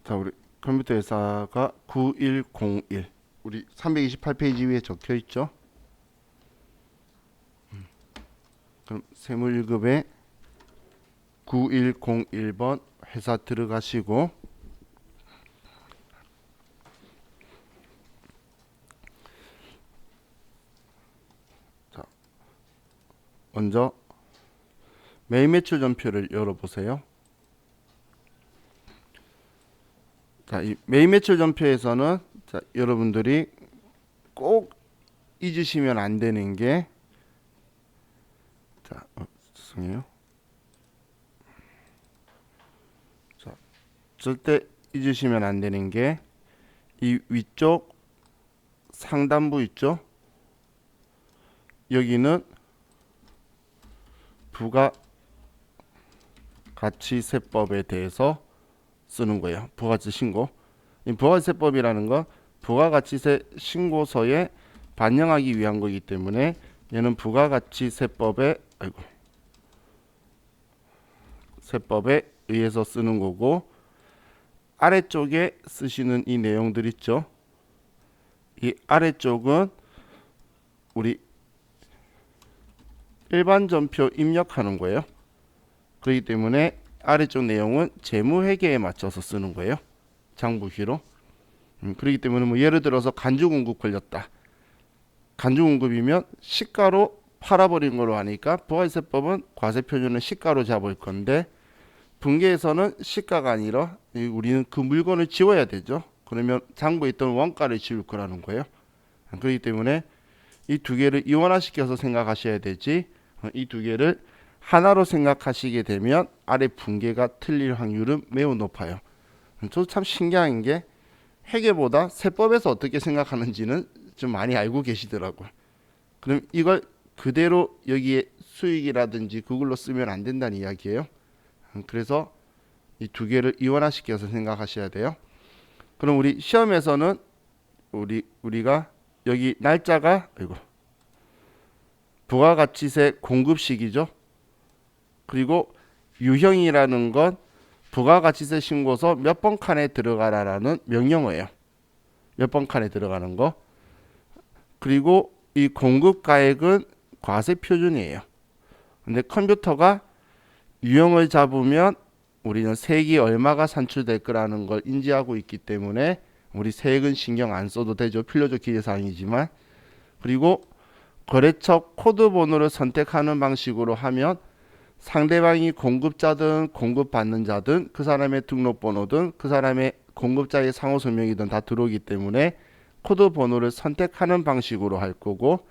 자, 우리 컴퓨터 회사가 9101. 우리 328페이지 위에 적혀 있죠? 그럼 세무 1급에 9101번 회사 들어가시고, 자, 먼저 매일 매출 전표를 열어보세요. 자, 이 매일 매출 전표에서는 자, 여러분들이 꼭 잊으시면 안 되는 게, 자, 죄송해요. 자, 절대 잊으시면 안 되는 게 이 위쪽 상단부 있죠? 여기는 부가가치세법에 대해서 쓰는 거예요. 부가가치 신고. 이 부가가치세법이라는 건 부가가치세 신고서에 반영하기 위한 거기 때문에 얘는 부가가치세법에 세법에 의해서 쓰는 거고, 아래쪽에 쓰시는 이 내용들 있죠. 이 아래쪽은 우리 일반 전표 입력하는 거예요. 그렇기 때문에 아래쪽 내용은 재무회계에 맞춰서 쓰는 거예요. 장부기로. 그렇기 때문에 뭐 예를 들어서 간주공급 걸렸다. 간주공급이면 시가로 팔아버린 걸로 하니까 부가세법은 과세표준은 시가로 잡을 건데, 분계에서는 시가가 아니라 우리는 그 물건을 지워야 되죠. 그러면 장부에 있던 원가를 지울 거라는 거예요. 그렇기 때문에 이 두 개를 이원화시켜서 생각하셔야 되지, 이 두 개를 하나로 생각하시게 되면 아래 분계가 틀릴 확률은 매우 높아요. 저도 참 신기한 게 회계보다 세법에서 어떻게 생각하는지는 좀 많이 알고 계시더라고요. 그럼 이걸 그대로 여기에 수익이라든지 그걸로 쓰면 안 된다는 이야기예요. 그래서 이 두 개를 이원화시켜서 생각하셔야 돼요. 그럼 우리 시험에서는 우리가 여기 날짜가 부가가치세 공급식이죠. 그리고 유형이라는 건 부가가치세 신고서 몇 번 칸에 들어가라라는 명령어예요. 몇 번 칸에 들어가는 거. 그리고 이 공급가액은 과세 표준이에요. 근데 컴퓨터가 유형을 잡으면 우리는 세액이 얼마가 산출될 거라는 걸 인지하고 있기 때문에 우리 세액은 신경 안 써도 되죠. 필요적 기재사항이지만. 그리고 거래처 코드 번호를 선택하는 방식으로 하면 상대방이 공급자든 공급받는 자든 그 사람의 등록번호든 그 사람의 공급자의 상호설명이든 다 들어오기 때문에 코드 번호를 선택하는 방식으로 할 거고,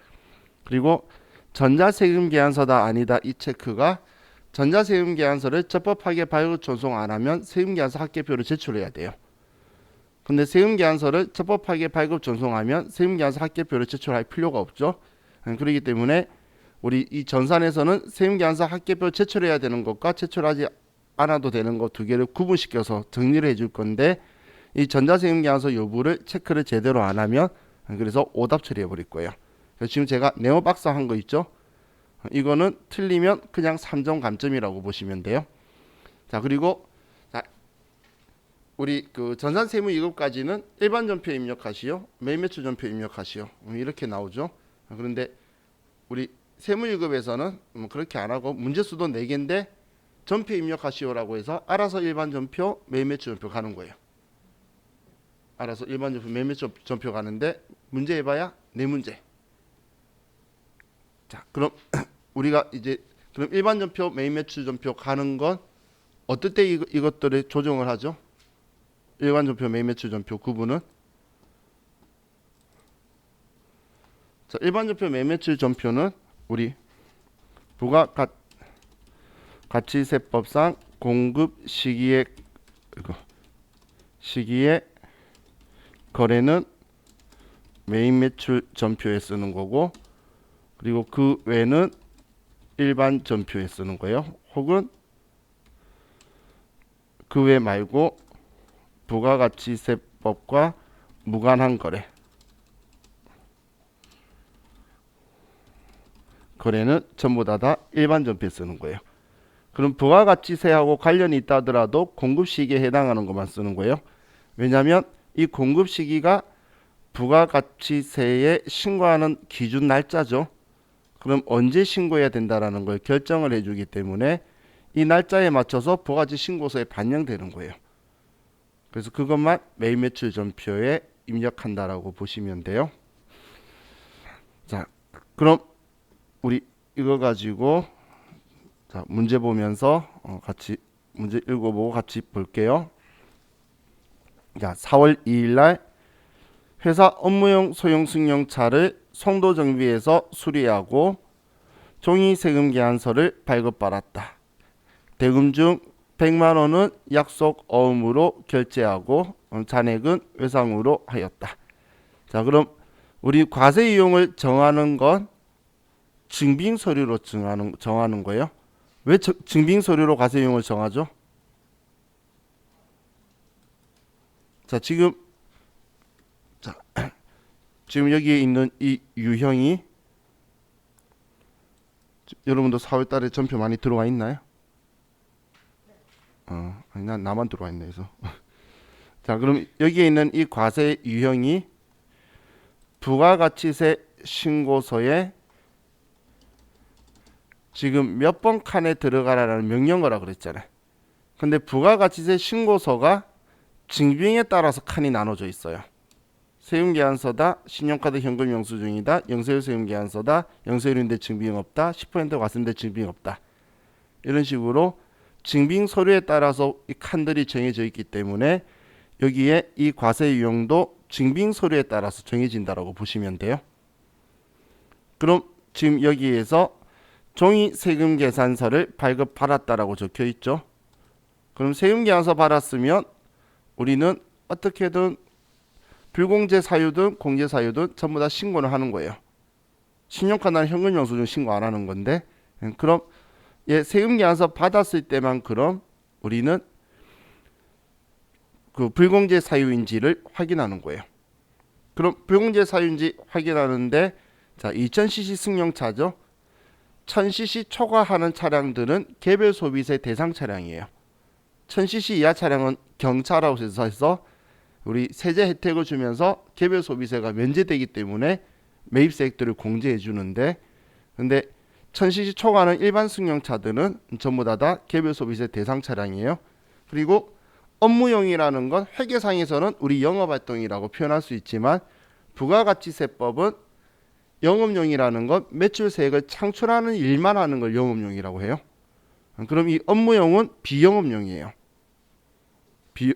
그리고 전자세금계산서다 아니다 이 체크가 전자세금계산서를 적법하게 발급 전송 안 하면 세금계산서 합계표를 제출해야 돼요. 근데 세금계산서를 적법하게 발급 전송하면 세금계산서 합계표를 제출할 필요가 없죠. 그렇기 때문에 우리 이 전산에서는 세금계산서 합계표 제출해야 되는 것과 제출하지 않아도 되는 것 두 개를 구분시켜서 정리를 해줄 건데, 이 전자세금계산서 여부를 체크를 제대로 안 하면 그래서 오답 처리해 버릴 거예요. 그래서 지금 제가 네오박사 한 거 있죠. 이거는 틀리면 그냥 3점 감점이라고 보시면 돼요. 자, 그리고 자, 우리 그 전산세무 2급까지는 일반 전표 입력하시오, 매매출 전표 입력하시오, 이렇게 나오죠. 그런데 우리 세무 1급에서는 그렇게 안 하고 문제수도 4개인데 전표 입력하시오라고 해서 알아서 일반 전표, 매매출 전표 가는 거예요. 알아서 일반 전표, 매매출 전표 가는데 문제 해봐야 4문제. 자, 그럼 우리가 이제 그럼 일반 전표, 매입 매출 전표 가는 건 어떨 때 이것들을 조정을 하죠? 일반 전표, 매입 매출 전표 구분은, 자, 일반 전표, 매입 매출 전표는 우리 부가가치세법상 공급 시기에 거래는 매입 매출 전표에 쓰는 거고, 그리고 그 외는 일반 전표에 쓰는 거예요. 혹은 그 외 말고 부가가치세법과 무관한 거래는 전부 다 일반 전표에 쓰는 거예요. 그럼 부가가치세하고 관련이 있다 하더라도 공급 시기에 해당하는 것만 쓰는 거예요. 왜냐하면 이 공급 시기가 부가가치세에 신고하는 기준 날짜죠. 그럼 언제 신고해야 된다라는 걸 결정을 해주기 때문에 이 날짜에 맞춰서 부가가치 신고서에 반영되는 거예요. 그래서 그것만 매일 매출 전표에 입력한다라고 보시면 돼요. 자, 그럼 우리 이거 가지고 자, 문제 보면서 같이 문제 읽어보고 같이 볼게요. 자, 4월 2일 날 회사 업무용 소형 승용차를 송도 정비에서 수리하고 종이 세금 계산서를 발급받았다. 대금 중 100만 원은 약속 어음으로 결제하고 잔액은 외상으로 하였다. 자, 그럼 우리 과세 이용을 정하는 건 증빙 서류로 정하는 거예요. 왜 증빙 서류로 과세 이용을 정하죠? 자, 지금 여기에 있는 이 유형이 여러분도 4월 달에 전표 많이 들어와 있나요? 아니, 나만 들어와 있네. 그래서 자, 그럼 여기에 있는 이 과세 유형이 부가가치세 신고서에 지금 몇 번 칸에 들어가라는 명령어라 그랬잖아요. 근데 부가가치세 신고서가 증빙에 따라서 칸이 나눠져 있어요. 세금계산서다, 신용카드 현금 영수증이다, 영세율 세금계산서다, 영세율인데 증빙 없다, 10% 과세인데 증빙 없다. 이런 식으로 증빙 서류에 따라서 이 칸들이 정해져 있기 때문에 여기에 이 과세 유형도 증빙 서류에 따라서 정해진다라고 보시면 돼요. 그럼 지금 여기에서 종이 세금 계산서를 발급받았다라고 적혀 있죠. 그럼 세금 계산서 받았으면 우리는 어떻게든 불공제 사유든 공제 사유든 전부 다 신고를 하는 거예요. 신용카드나 현금 영수증 신고 안 하는 건데, 그럼 세금 계산서 받았을 때만 그럼 우리는 그 불공제 사유인지를 확인하는 거예요. 그럼 불공제 사유인지 확인하는데, 자, 2000cc 승용차죠. 1000cc 초과하는 차량들은 개별 소비세 대상 차량이에요. 1000cc 이하 차량은 경차라고 해서 우리 세제 혜택을 주면서 개별 소비세가 면제되기 때문에 매입세액들을 공제해 주는데, 근데 1000cc 초과하는 일반 승용차들은 전부 다 개별 소비세 대상 차량이에요. 그리고 업무용이라는 건 회계상에서는 우리 영업활동이라고 표현할 수 있지만 부가가치세법은 영업용이라는 건 매출세액을 창출하는 일만 하는 걸 영업용이라고 해요. 그럼 이 업무용은 비영업용이에요.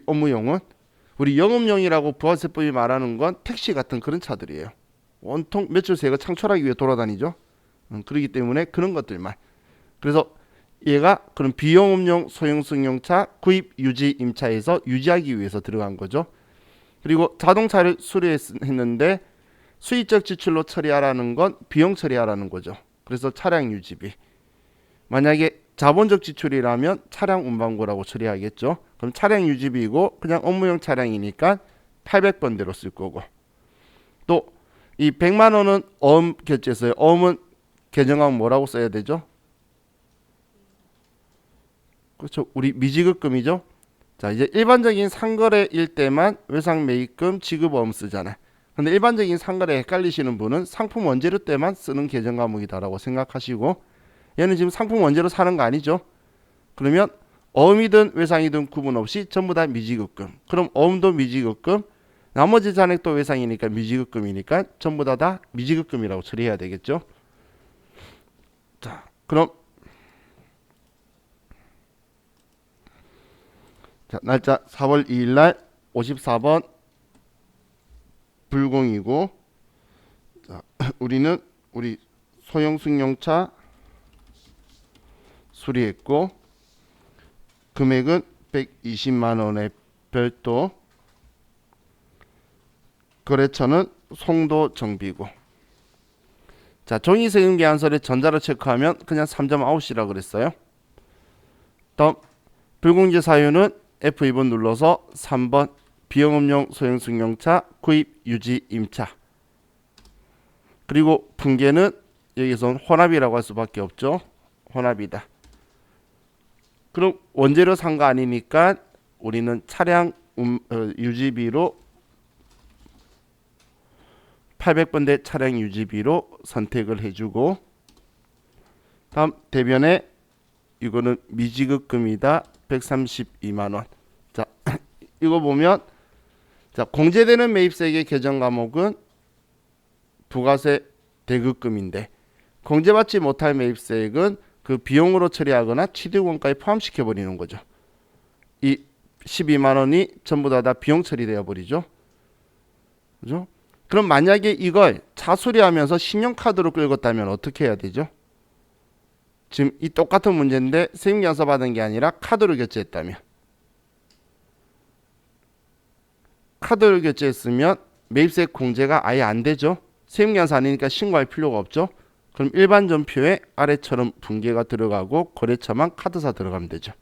업무용은 우리 영업용이라고 부가세법이 말하는 건 택시 같은 그런 차들이에요. 온통 매출세액을 창출하기 위해 돌아다니죠. 그렇기 때문에 그런 것들만. 그래서 얘가 그럼 비영업용 소형 승용차 구입 유지 임차에서 유지하기 위해서 들어간 거죠. 그리고 자동차를 수리했는데 수익적 지출로 처리하라는 건 비용 처리하라는 거죠. 그래서 차량 유지비. 만약에 자본적 지출이라면 차량 운반고라고 처리하겠죠. 그럼 차량 유지비고 그냥 업무용 차량이니까 800번대로 쓸 거고. 또 이 100만 원은 어음 결제했어요. 어음은 개정하면 뭐라고 써야 되죠? 그렇죠. 우리 미지급금이죠. 자, 이제 일반적인 상거래일 때만 외상매입금 지급어음 쓰잖아요. 근데 일반적인 상거래 헷갈리시는 분은 상품 원재료 때만 쓰는 계정 과목이다라고 생각하시고, 얘는 지금 상품 원재료 사는 거 아니죠. 그러면 어음이든 외상이든 구분 없이 전부 다 미지급금. 그럼 어음도 미지급금, 나머지 잔액도 외상이니까 미지급금이니까 전부 다 미지급금이라고 처리해야 되겠죠. 자, 그럼 자, 날짜 4월 2일 날 54번 불공이고, 자, 우리는 우리 소형 승용차 수리했고 금액은 120만 원의 별도, 거래처는 송도 정비고. 자, 종이세금 계산서를 전자로 체크하면 그냥 3.9이라고 그랬어요. 다음 불공제 사유는 F2번 눌러서 3번 비영업용 소형 승용차 구입 유지 임차. 그리고 분계는 여기선 혼합이라고 할 수밖에 없죠. 혼합이다. 그럼 원재료 산 거 아니니까 우리는 차량 유지비로 800번대 차량 유지비로 선택을 해주고, 다음 대변에 이거는 미지급금이다. 132만 원. 자, 이거 보면 자, 공제되는 매입세액의 계정 과목은 부가세 대급금인데 공제받지 못할 매입세액은 그 비용으로 처리하거나 취득원가에 포함시켜 버리는 거죠. 이 12만 원이 전부 다 비용 처리되어 버리죠. 그죠? 그럼 만약에 이걸 차수리하면서 신용카드로 끌었다면 어떻게 해야 되죠? 지금 이 똑같은 문제인데 세금계산서 받은 게 아니라 카드로 결제했다면, 카드로 결제했으면 매입세 공제가 아예 안 되죠. 세금계산서 아니니까 신고할 필요가 없죠. 그럼 일반 전표에 아래처럼 분계가 들어가고 거래처만 카드사 들어가면 되죠.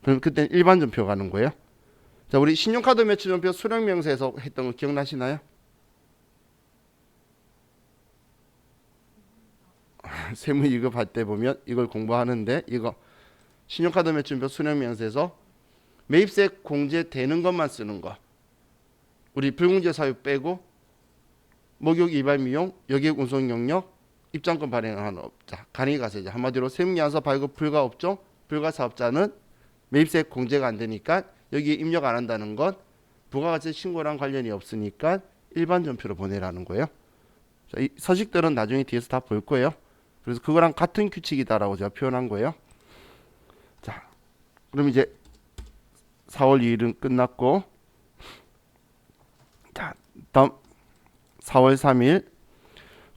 그럼 그때는 일반 전표 가는 거예요. 자, 우리 신용카드 매출 전표 수령명세에서 했던 거 기억나시나요? 세무이급 할 때 보면 이걸 공부하는데, 이거 신용카드 매출표 수령명세에서 매입세 공제되는 것만 쓰는 거, 우리 불공제 사유 빼고 목욕 이발 미용, 여객 운송 영역, 입장권 발행하는 업자, 간이가세자, 한마디로 세무계산서 발급 불가 업종, 불가 사업자는 매입세 공제가 안 되니까 여기에 입력 안 한다는 건 부가가치 신고랑 관련이 없으니까 일반 전표로 보내라는 거예요. 자, 이 서식들은 나중에 뒤에서 다 볼 거예요. 그래서 그거랑 같은 규칙이다라고 제가 표현한 거예요. 자, 그럼 이제 4월 2일은 끝났고, 자, 다음 4월 3일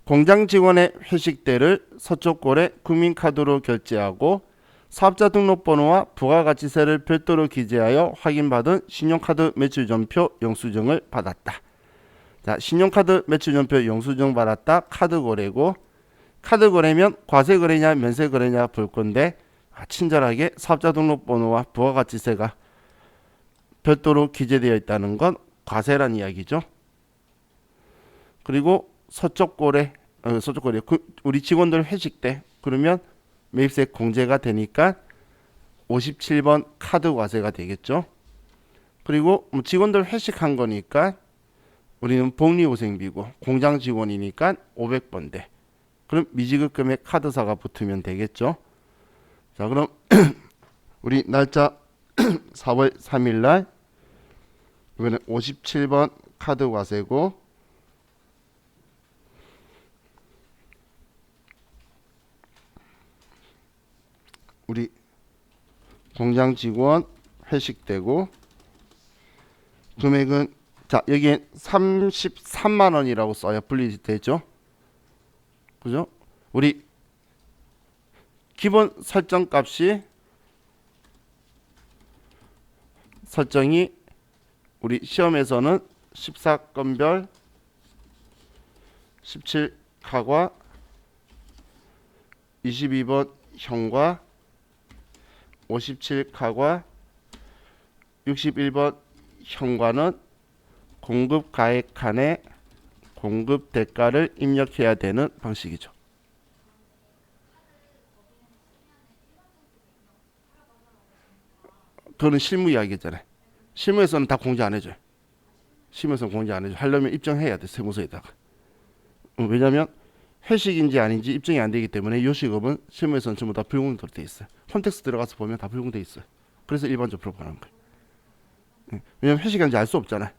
공장 직원의 회식 때를 서초골에 국민카드로 결제하고 사업자 등록번호와 부가가치세를 별도로 기재하여 확인받은 신용카드 매출전표 영수증을 받았다. 자, 신용카드 매출전표 영수증 받았다. 카드 거래고, 카드 거래면 과세 거래냐 면세 거래냐 볼 건데, 친절하게 사업자 등록번호와 부가가치세가 별도로 기재되어 있다는 건 과세란 이야기죠. 그리고 서초골에 우리 직원들 회식 때 그러면 매입세 공제가 되니까 57번 카드 과세가 되겠죠. 그리고 직원들 회식한 거니까 우리는 복리후생비고 공장 직원이니까 500번대. 그럼 미지급금액 카드사가 붙으면 되겠죠. 자, 그럼 우리 날짜 4월 3일 날 이번에 57번 카드 과세고, 우리 공장 직원 회식되고, 금액은 자, 여기에 33만 원이라고 써야 분리되죠. 그죠? 우리 기본 설정 값이 설정이 우리 시험에서는 14건별 17가과 22번 형과 57가과 61번 형과는 공급 가액 칸에 공급 대가를 입력해야 되는 방식이죠. 그거는 실무 이야기잖아요. 실무에서는 다 공제 안 해줘요. 실무에서는 공제 안 해줘요. 하려면 입증해야 돼, 세무서에다가. 왜냐면 회식인지 아닌지 입증이 안 되기 때문에 요식업은 실무에서는 전부 다 불공제로 돼 있어요. 콘텍스트 들어가서 보면 다 불공돼 있어요. 그래서 일반적으로 보는 거예요. 왜냐면 회식인지 알 수 없잖아요.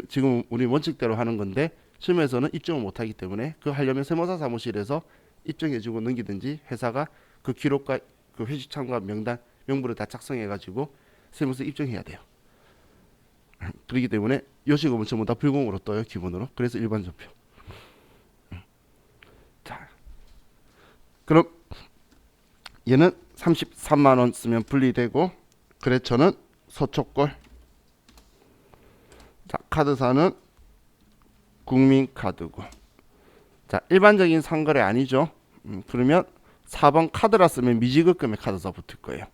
지금 우리 원칙대로 하는 건데 실무에서는 입증을 못 하기 때문에 그거 하려면 세무사 사무실에서 입증해주고 넘기든지 회사가 그 기록과 그 회식 참가 명단 명부를 다 작성해가지고 세무서 입증해야 돼요. 그렇기 때문에 요식업은 전부 다 불공으로 떠요, 기본으로. 그래서 일반 전표. 자, 그럼 얘는 33만 원 쓰면 분리되고, 거래처는 서초골. 자, 카드사는 국민카드고. 자, 일반적인 상거래 아니죠. 그러면 4번 카드라 쓰면 미지급금의 카드사 붙을 거예요.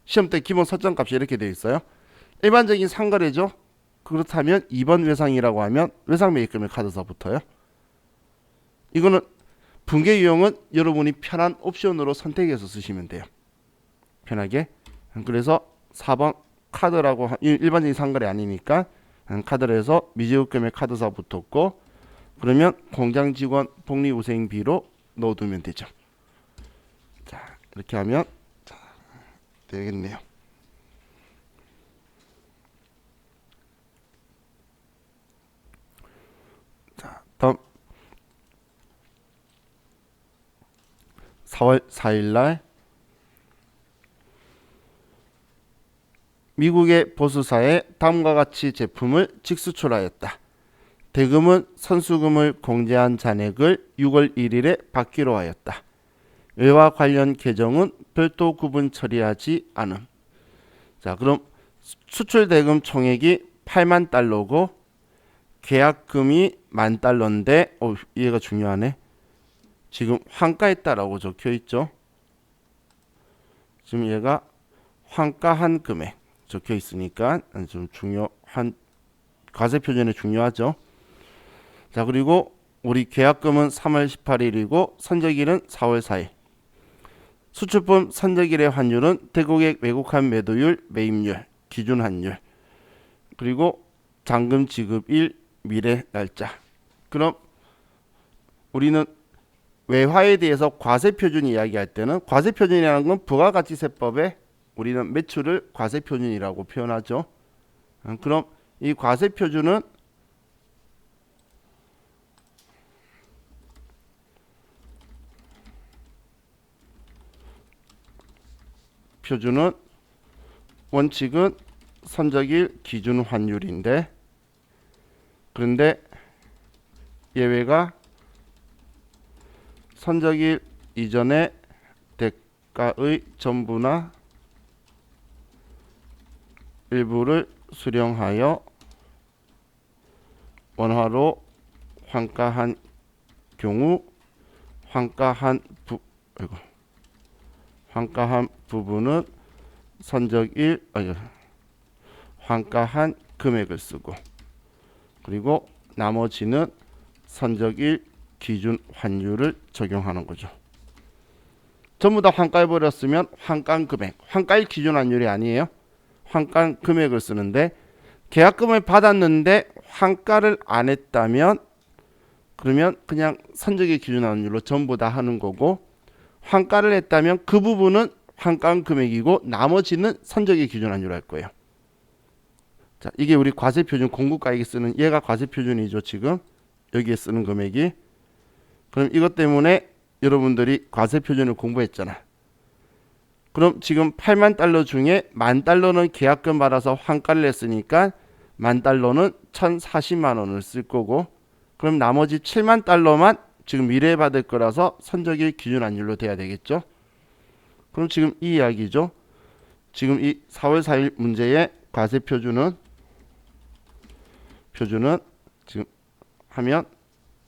시험 때 기본 설정값이 이렇게 되어 있어요. 일반적인 상거래죠. 그렇다면 2번 외상이라고 하면 외상매입금의 카드사 붙어요. 이거는 분계 유형은 여러분이 편한 옵션으로 선택해서 쓰시면 돼요. 편하게. 그래서 4번 카드라고 일반적인 상거래 아니니까 카드를 해서 미지급금액 카드사 붙었고 그러면 공장 직원 복리후생비로 넣어두면 되죠. 자 이렇게 하면 되겠네요. 자 다음 4월 4일날 미국의 보수사에 다음과 같이 제품을 직수출하였다. 대금은 선수금을 공제한 잔액을 6월 1일에 받기로 하였다. 외화 관련 계정은 별도 구분 처리하지 않음. 자, 그럼 수출 대금 총액이 8만 달러고 계약금이 10,000달러인데 얘가 중요하네. 지금 환가했다라고 적혀 있죠. 지금 얘가 환가한 금액 적혀 있으니까 좀 중요한 과세 표준에 중요하죠. 자, 그리고 우리 계약금은 3월 18일이고 선적일은 4월 4일. 수출품 선적일의 환율은 대고객 왜곡한 매도율, 매입률, 기준 환율. 그리고 잔금 지급일, 미래 날짜. 그럼 우리는 외화에 대해서 과세 표준 이야기할 때는 과세 표준이라는 건 부가가치세법에 우리는 매출을 과세 표준이라고 표현하죠. 그럼 이 과세 표준은 원칙은 선적일 기준 환율인데 그런데 예외가 선적일 이전의 대가의 전부나 일부를 수령하여 원화로 환가한 경우 환가한 부분은 선적일 환가한 금액을 쓰고 그리고 나머지는 선적일 기준 환율을 적용하는 거죠. 전부 다 환가해버렸으면 환가한 금액, 환가일 기준 환율이 아니에요. 환가한 금액을 쓰는데 계약금을 받았는데 환가를 안 했다면 그러면 그냥 선적일 기준 환율로 전부 다 하는 거고 환가를 했다면 그 부분은 환가한 금액이고 나머지는 선적일 기준 환율로 할 거예요. 자, 이게 우리 과세표준 공급가액에 쓰는 얘가 과세표준이죠. 지금 여기에 쓰는 금액이. 그럼 이것 때문에 여러분들이 과세표준을 공부했잖아. 그럼 지금 8만 달러 중에 10,000달러는 계약금 받아서 환가를 했으니까 10,000달러는 1,040만 원을 쓸 거고 그럼 나머지 7만 달러만 지금 미래에 받을 거라서 선적일 기준 환율로 돼야 되겠죠. 그럼 지금 이 이야기죠. 지금 이 4월 4일 문제의 과세표준은 지금 하면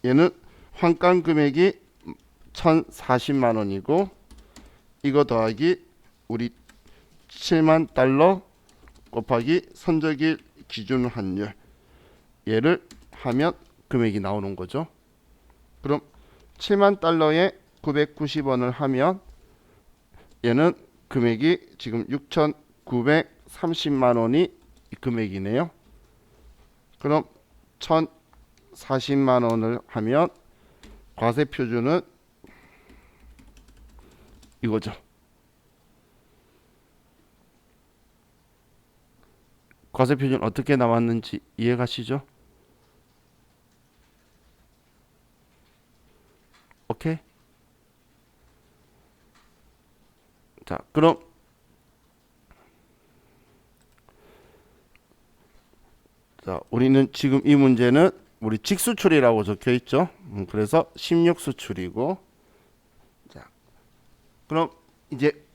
얘는 환가한 금액이 1,040만 원이고 이거 더하기 우리 7만 달러 곱하기 선적일 기준 환율 얘를 하면 금액이 나오는 거죠. 그럼 7만 달러에 990원을 하면 얘는 금액이 지금 6,930만 원이 이 금액이네요. 그럼 1,040만 원을 하면 과세 표준은 이거죠. 과세 표준 어떻게 나왔는지 이해가시죠? 오케이? 자, 그럼 자, 우리는 지금 이 문제는 우리 직수출이라고 적혀 있죠. 그래서 16수출이고 자, 그럼 이제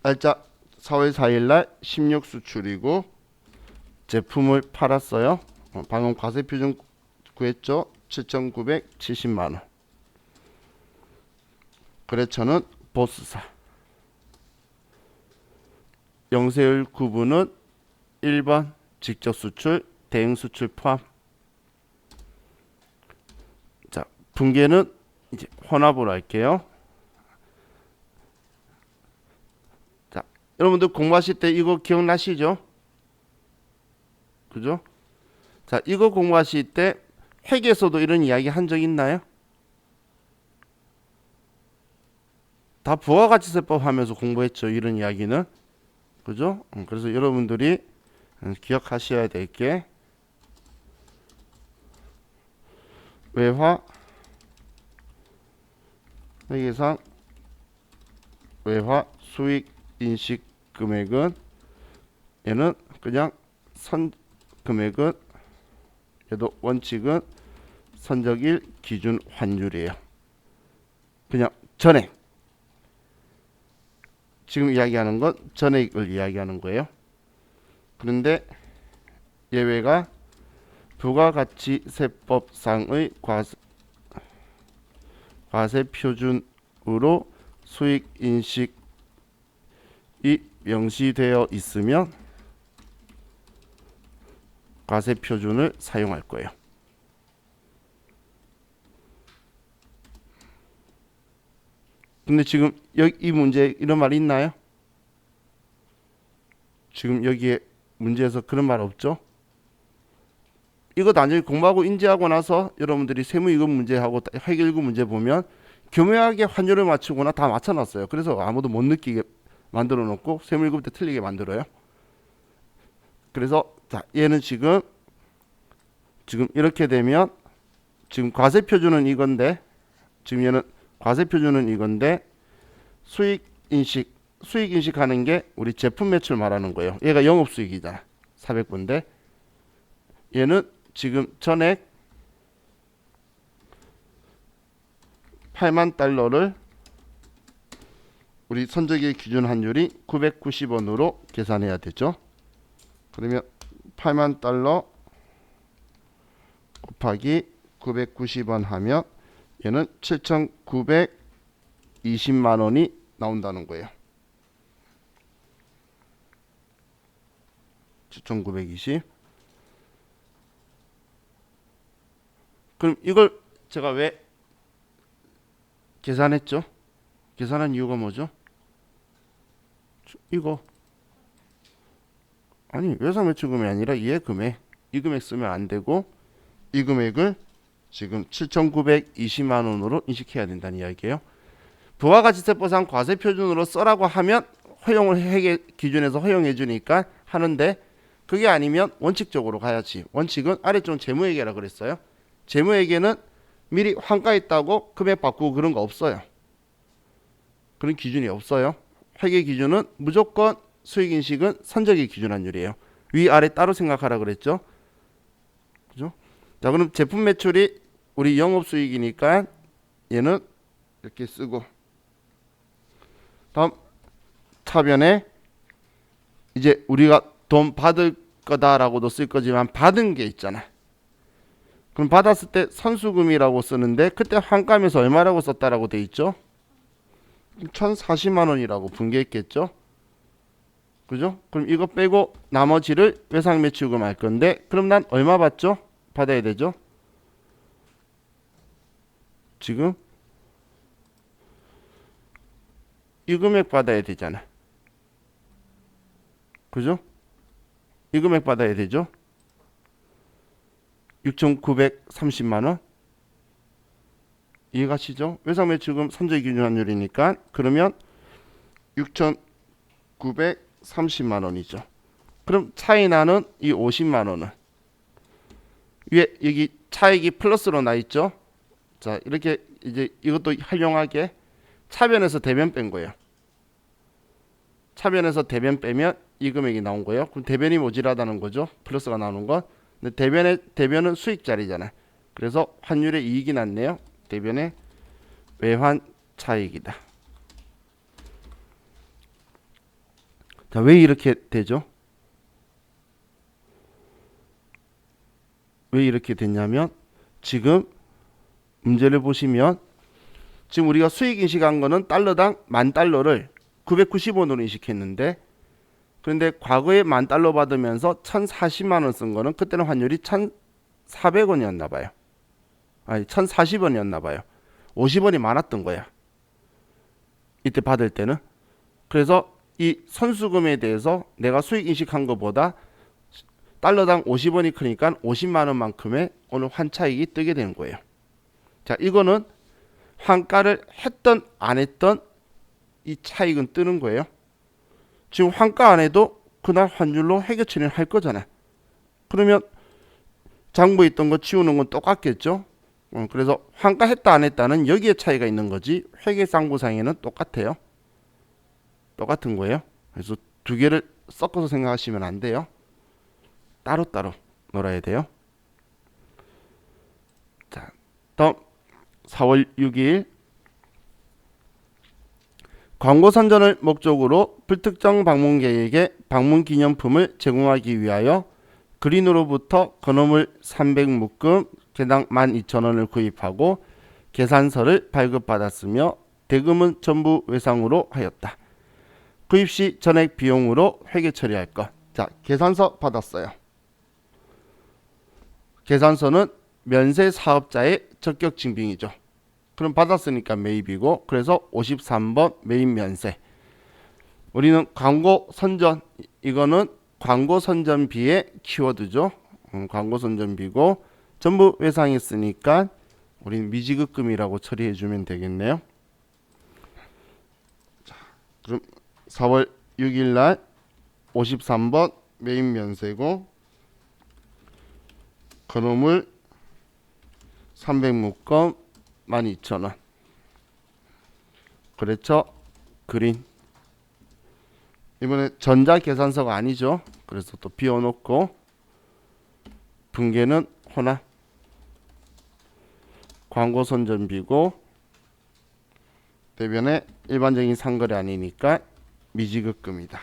날짜 4월 4일 날 16수출이고 제품을 팔았어요. 방금 과세표준 구했죠. 7,970만 원. 거래처는 보스사. 영세율 구분은 1번 직접 수출, 대행 수출 포함. 자, 분계는 이제 혼합으로 할게요. 자, 여러분들 공부하실 때 이거 기억나시죠? 그죠? 자, 이거 공부하실 때 회계에서도 이런 이야기 한 적 있나요? 다 부가가치세법 하면서 공부했죠. 이런 이야기는. 그죠? 그래서 여러분들이 기억하셔야 될 게 외화 회계상 외화 수익 인식 금액은 얘는 그냥 선 금액은 얘도 원칙은 선적일 기준 환율이에요. 그냥 전액. 지금 이야기하는 건 전액을 이야기하는 거예요. 그런데 예외가 부가가치세법상의 과세 표준으로 수익 인식이 명시되어 있으면 과세 표준을 사용할 거예요. 근데 지금 여기 이 문제 이런 말 있나요? 지금 여기에 문제에서 그런 말 없죠? 이거 나중에 공부하고 인지하고 나서 여러분들이 세무이급 문제하고 회계일급 문제 보면 교묘하게 환율을 맞추거나 다 맞춰놨어요. 그래서 아무도 못 느끼게 만들어 놓고 세무이급 때 틀리게 만들어요. 그래서 자, 얘는 지금 이렇게 되면 지금 과세 표준은 이건데 지금 얘는 과세 표준은 이건데 수익 인식하는 게 우리 제품 매출 말하는 거예요. 얘가 영업수익이잖아. 400분인데 얘는 지금 전액 8만 달러를 우리 선적일 기준 환율이 990원으로 계산해야 되죠. 그러면 8만 달러 곱하기 990원 하면 얘는 7,920만 원이 나온다는 거예요. 7,920. 그럼 이걸 제가 왜 계산했죠? 계산한 이유가 뭐죠? 이거 아니 외상 매출금이 아니라 얘 금액, 이 금액 쓰면 안 되고 이 금액을 지금 7,920만 원으로 인식해야 된다는 이야기예요. 부가가치세법상 과세 표준으로 써라고 하면 허용을 회계 기준에서 허용해 주니까 하는데 그게 아니면 원칙적으로 가야지. 원칙은 아래쪽 재무회계라 그랬어요. 재무회계는 미리 환가했다고 금액 바꾸고 그런 거 없어요. 그런 기준이 없어요. 회계 기준은 무조건 수익인식은 선적일 기준 환율이에요. 위아래 따로 생각하라 그랬죠. 그죠? 자, 그럼 제품 매출이 우리 영업수익이니까 얘는 이렇게 쓰고 다음 차변에 이제 우리가 돈 받을 거다라고도 쓸 거지만 받은 게 있잖아. 그럼 받았을 때 선수금이라고 쓰는데 그때 환가하면서 얼마라고 썼다라고 돼 있죠? 1,040만 원이라고 분개했겠죠? 그죠? 그럼 이거 빼고 나머지를 외상매출금 할 건데 그럼 난 얼마 받죠? 받아야 되죠? 지금 이 금액 받아야 되잖아. 그죠? 이 금액 받아야 되죠? 6,930만 원. 이해가시죠? 외상매출금 선적기준환율이니까 그러면 6,930만 원이죠. 그럼 차이 나는 이 50만 원은 위에 여기 차익이 플러스로 나 있죠? 자, 이렇게 이제 이것도 활용하게 차변에서 대변 뺀 거예요. 차변에서 대변 빼면 이 금액이 나온 거예요. 그럼 대변이 모자라다는 거죠. 플러스가 나오는 건. 근데 대변은 수익자리잖아요. 그래서 환율의 이익이 났네요. 대변의 외환 차익이다. 자, 왜 이렇게 되죠? 왜 이렇게 됐냐면 지금 문제를 보시면 지금 우리가 수익 인식한 거는 달러당 10,000달러를 990원으로 인식했는데 그런데 과거에 10,000달러 받으면서 1,040만 원 쓴 거는 그때는 환율이 1,400원이었나 봐요. 아니 1,040원이었나 봐요. 50원이 많았던 거야. 이때 받을 때는. 그래서 이 선수금에 대해서 내가 수익 인식한 것보다 달러당 50원이 크니까 50만 원만큼의 오늘 환차익이 뜨게 되는 거예요. 자, 이거는 환가를 했던 안 했던 이 차익은 뜨는 거예요. 지금 환가 안 해도 그날 환율로 회계 처리를 할 거잖아. 그러면 장부에 있던 거 지우는 건 똑같겠죠. 그래서 환가 했다 안 했다는 여기에 차이가 있는 거지 회계상부상에는 똑같아요. 똑같은 거예요. 그래서 두 개를 섞어서 생각하시면 안 돼요. 따로따로 놀아야 돼요. 자, 다음 4월 6일 광고 선전을 목적으로 불특정 방문객에게 방문 기념품을 제공하기 위하여 그린으로부터 건어물 300묶음 개당 12,000원을 구입하고 계산서를 발급받았으며 대금은 전부 외상으로 하였다. 구입 시 전액 비용으로 회계 처리할 것. 자, 계산서 받았어요. 계산서는 면세 사업자의 적격 증빙이죠. 그럼 받았으니까 매입이고, 그래서 53번 매입 면세. 우리는 광고 선전, 이거는 광고 선전비의 키워드죠. 광고 선전비고 전부 외상했으니까 우리는 미지급금이라고 처리해 주면 되겠네요. 자, 그럼 4월 6일 날 53번 매입 면세고 건어물 300묶음 12,000원. 그렇죠. 그린. 이번에 전자 계산서가 아니죠. 그래서 또 비워놓고 분계는 호나. 광고 선전비고 대변에 일반적인 상거래 아니니까 미지급금이다.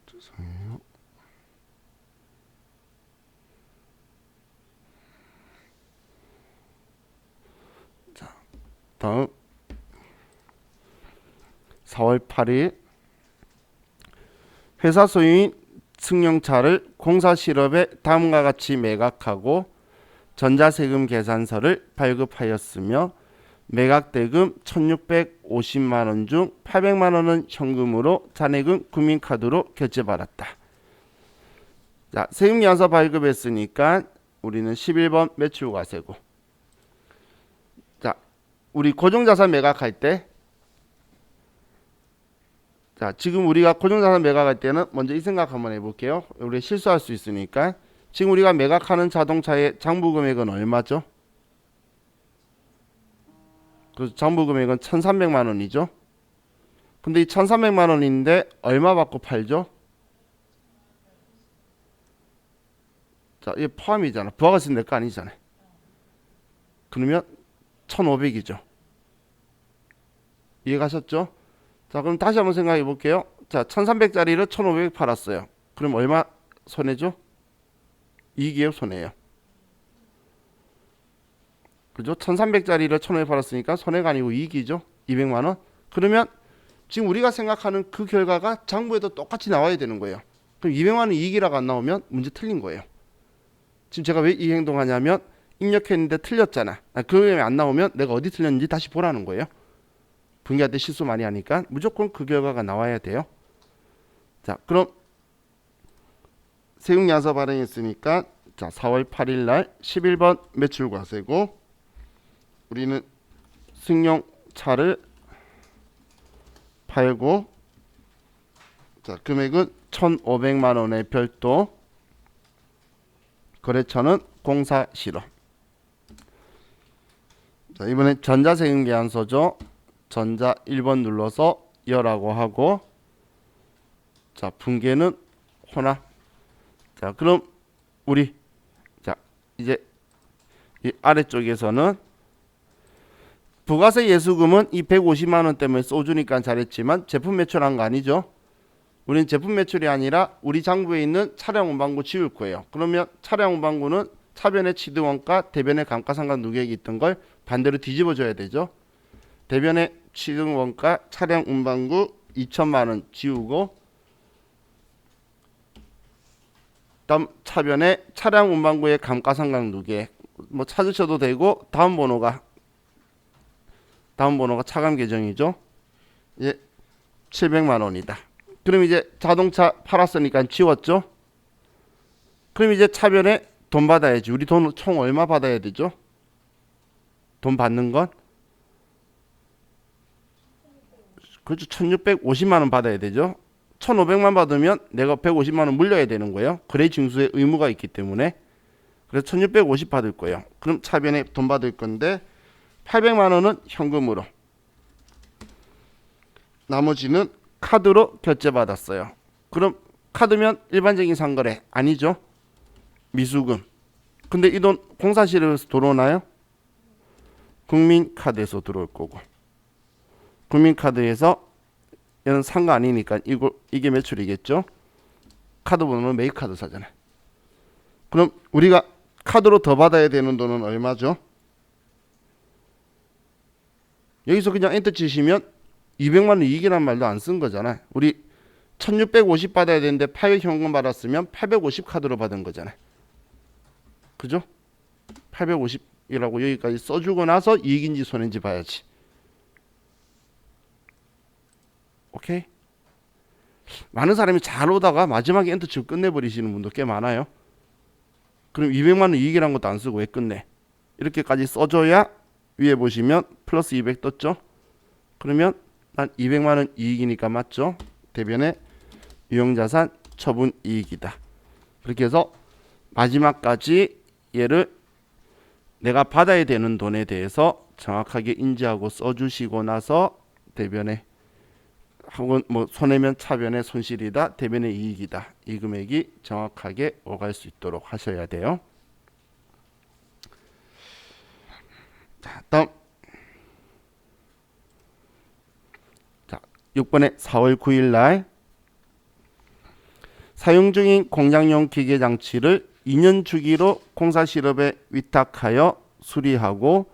죄송해요. 자, 다음 4월 8일 회사 소유인 승용차를 공사 실업에 다음과 같이 매각하고 전자세금 계산서를 발급하였으며 매각대금 1,650만 원 중 800만 원은 현금으로 잔액은 국민카드로 결제받았다. 자, 세금계산서 발급했으니까 우리는 11번 매출과세고. 자, 우리 고정자산 매각할 때, 자, 지금 우리가 고정자산 매각할 때는 먼저 이 생각 한번 해볼게요. 우리 실수할 수 있으니까. 지금 우리가 매각하는 자동차의 장부금액은 얼마죠? 그 장부금액은 1,300만 원이죠. 근데 이 1,300만 원인데 얼마 받고 팔죠? 자, 이게 포함이잖아. 부가가치 낼 거 아니잖아요. 그러면 1,500이죠. 이해가셨죠? 자, 그럼 다시 한번 생각해 볼게요. 자, 1,300짜리를 1,500 팔았어요. 그럼 얼마 손해죠? 이익이에요, 손해예요? 그죠? 1,300짜리를 1,500 팔았으니까 손해가 아니고 이익이죠. 200만 원. 그러면 지금 우리가 생각하는 그 결과가 장부에도 똑같이 나와야 되는 거예요. 그럼 200만 원 이익이라고 안 나오면 문제 틀린 거예요. 지금 제가 왜 이 행동하냐면 입력했는데 틀렸잖아. 그게 안 나오면 내가 어디 틀렸는지 다시 보라는 거예요. 분기할 때 실수 많이 하니까 무조건 그 결과가 나와야 돼요. 자, 그럼 세금야서 발행했으니까 자, 4월 8일 날 11번 매출과세고 우리는 승용차를 팔고 자, 금액은 1,500만 원의 별도 거래처는 공사 실업. 자, 이번엔 전자세금 계산서죠. 전자 1번 눌러서 열라고 하고 자, 분계는 혼합. 자, 그럼 우리 자, 이제 이 아래쪽에서는 부가세 예수금은 이 150만 원 때문에 써주니까 잘했지만 제품 매출한 거 아니죠. 우리는 제품 매출이 아니라 우리 장부에 있는 차량 운반구 지울 거예요. 그러면 차량 운반구는 차변의 취득원가, 대변의 감가상각 누계액이 있던 걸 반대로 뒤집어 줘야 되죠. 대변의 취득원가, 차량 운반구 2천만 원 지우고, 다음 차변의 차량 운반구의 감가상각 누계액 뭐 찾으셔도 되고, 다음 번호가 차감 계정이죠. 이제 700만 원이다. 그럼 이제 자동차 팔았으니까 지웠죠. 그럼 이제 차변에 돈 받아야지. 우리 돈 총 얼마 받아야 되죠? 돈 받는 건 그렇죠. 1650만 원 받아야 되죠. 1500만 받으면 내가 150만 원 물려야 되는 거예요. 거래 징수의 의무가 있기 때문에. 그래서 1650 받을 거예요. 그럼 차변에 돈 받을 건데 800만 원은 현금으로, 나머지는 카드로 결제 받았어요. 그럼 카드면 일반적인 상거래 아니죠. 미수금. 근데 이 돈 공사실에서 들어오나요? 국민카드에서 들어올 거고, 국민카드에서 얘는 산 거 아니니까 이게 매출이겠죠. 카드 번호는 메이카드 사잖아요. 그럼 우리가 카드로 더 받아야 되는 돈은 얼마죠? 여기서 그냥 엔터 치시면 200만 원 이익이란 말도 안 쓴 거잖아요. 우리 1650 받아야 되는데 800 현금 받았으면 850 카드로 받은 거잖아요. 그죠? 850이라고 여기까지 써주고 나서 이익인지 손해인지 봐야지. 오케이? 많은 사람이 잘 오다가 마지막에 엔터 치고 끝내버리시는 분도 꽤 많아요. 그럼 200만 원 이익이란 것도 안 쓰고 왜 끝내? 이렇게까지 써줘야 위에 보시면 플러스 200 떴죠? 그러면 난 200만 원 이익이니까 맞죠? 대변의 유형자산 처분 이익이다. 그렇게 해서 마지막까지 얘를 내가 받아야 되는 돈에 대해서 정확하게 인지하고 써주시고 나서 대변에 혹은 뭐 손해면 차변의 손실이다, 대변의 이익이다, 이 금액이 정확하게 오갈 수 있도록 하셔야 돼요. 자, 다음 6번에 4월 9일 날 사용 중인 공장용 기계 장치를 2년 주기로 공사 실업에 위탁하여 수리하고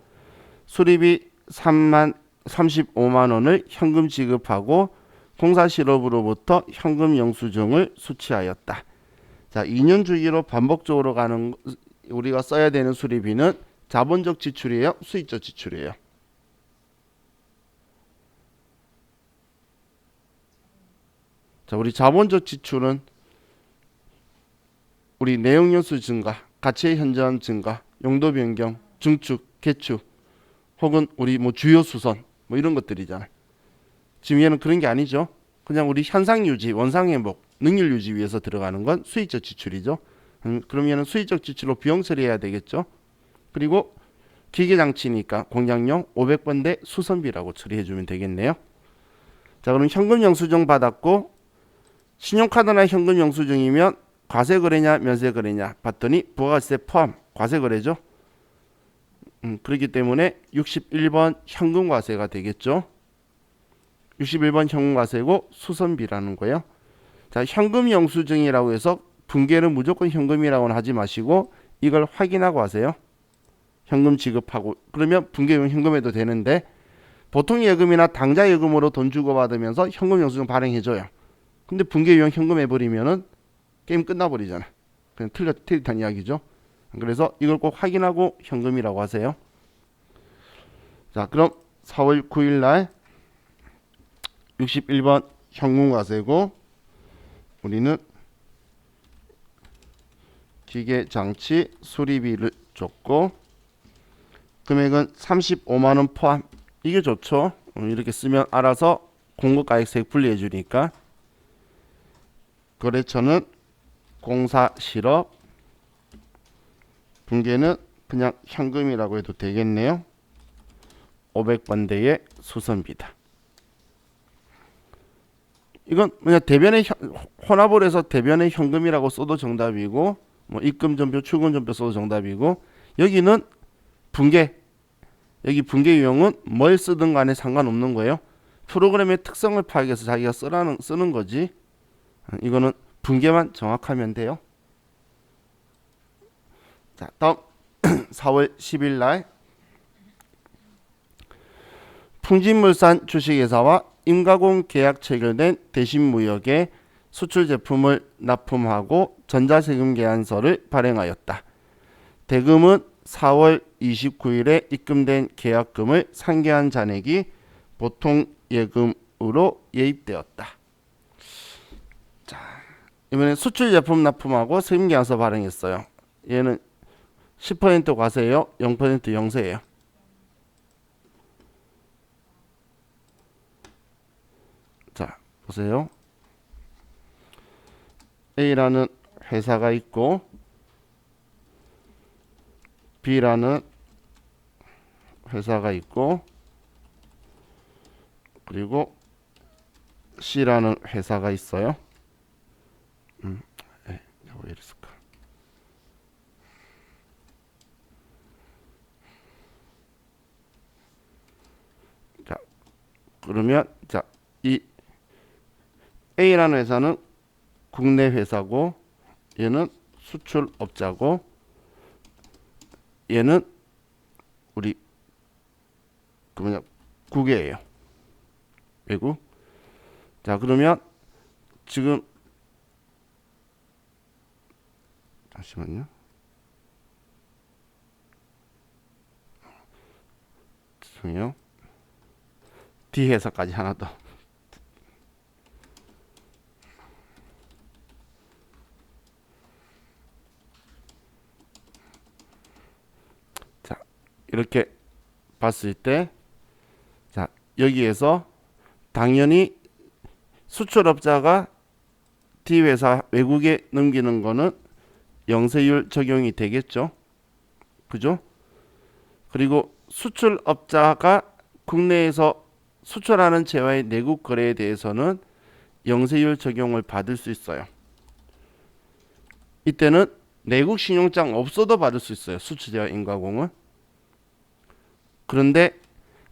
수리비 35만 원을 현금 지급하고 공사 실업으로부터 현금 영수증을 수취하였다. 자, 2년 주기로 반복적으로 가는 우리가 써야 되는 수리비는 자본적 지출이에요, 수익적 지출이에요? 자, 우리 자본적 지출은 우리 내용연수 증가, 가치의 현저한 증가, 용도 변경, 증축, 개축, 혹은 우리 뭐 주요 수선 뭐 이런 것들이잖아요. 지금 얘는 그런 게 아니죠. 그냥 우리 현상 유지, 원상 회복, 능률 유지 위해서 들어가는 건 수익적 지출이죠. 그럼 얘는 수익적 지출로 비용 처리해야 되겠죠. 그리고 기계 장치니까 공장용 500번대 수선비라고 처리해 주면 되겠네요. 자, 그럼 현금 영수증 받았고 신용카드나 현금 영수증이면 과세 거래냐 면세 거래냐 봤더니 부가가치세 포함 과세 거래죠. 그렇기 때문에 61번 현금 과세가 되겠죠. 61번 현금 과세고 수선비라는 거예요. 자, 현금 영수증이라고 해서 분계는 무조건 현금이라고는 하지 마시고 이걸 확인하고 하세요. 현금 지급하고 그러면 분계용 현금해도 되는데 보통 예금이나 당좌 예금으로 돈 주고 받으면서 현금 영수증 발행해줘요. 근데 분계유형 현금 해버리면은 게임 끝나버리잖아. 그냥 틀렸다는 이야기죠. 그래서 이걸 꼭 확인하고 현금이라고 하세요. 자, 그럼 4월 9일 날 61번 현금과세고 우리는 기계장치 수리비를 줬고 금액은 35만 원 포함. 이게 좋죠. 이렇게 쓰면 알아서 공급가액세액 분리해 주니까. 거래처는 공사 실업, 분계는 그냥 현금이라고 해도 되겠네요. 500번대의 수선비다. 이건 그냥 대변의 혼합을 해서 대변의 현금이라고 써도 정답이고 뭐 입금 전표, 출금 전표 써도 정답이고 여기는 분계, 여기 분계 유형은 뭘 쓰든 간에 상관없는 거예요. 프로그램의 특성을 파악해서 자기가 쓰는 거지. 이거는 분계만 정확하면 돼요. 자, 다음 4월 10일 날 풍진물산 주식회사와 임가공 계약 체결된 대신무역에 수출 제품을 납품하고 전자세금 계약서를 발행하였다. 대금은 4월 29일에 입금된 계약금을 상계한 잔액이 보통 예금으로 예입되었다. 자, 이번에 수출 제품 납품하고 세금 계약서 발행했어요. 얘는 10% 과세예요? 0% 영세예요? 자, 보세요. A라는 회사가 있고 B라는 회사가 있고 그리고 C라는 회사가 있어요. 왜 이랬을까? 자, 그러면 자, 이 A라는 회사는 국내 회사고 얘는 수출업자고 얘는 우리 그 뭐냐 국외예요. 외국. 자, 그러면 지금 잠시만요. 죄송해요. D 회사까지 하나 더. 자, 이렇게 봤을 때, 자, 여기에서 당연히 수출업자가 D 회사 외국에 넘기는 거는 영세율 적용이 되겠죠. 그죠? 그리고 수출업자가 국내에서 수출하는 재화의 내국 거래에 대해서는 영세율 적용을 받을 수 있어요. 이때는 내국 신용장 없어도 받을 수 있어요. 수출재화 인가공은. 그런데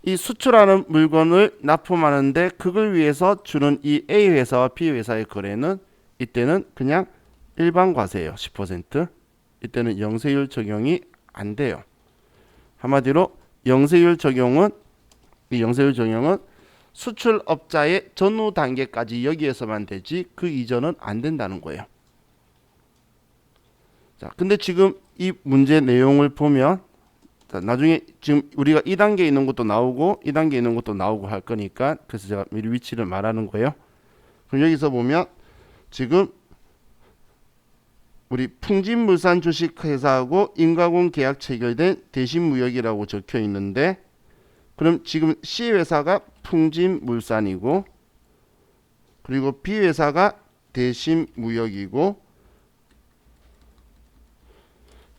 이 수출하는 물건을 납품하는데 그걸 위해서 주는 이 A 회사와 B 회사의 거래는 이때는 그냥 일반 과세예요. 10%. 이때는 영세율 적용이 안 돼요. 한마디로 영세율 적용은 수출업자의 전후 단계까지 여기에서만 되지 그 이전은 안 된다는 거예요. 자, 근데 지금 이 문제 내용을 보면 자, 나중에 지금 우리가 2단계에 있는 것도 나오고 2단계에 있는 것도 나오고 할 거니까 그래서 제가 미리 위치를 말하는 거예요. 그럼 여기서 보면 지금 우리 풍진물산 주식회사하고 인가공 계약 체결된 대신무역이라고 적혀 있는데 그럼 지금 C 회사가 풍진물산이고 그리고 B 회사가 대신무역이고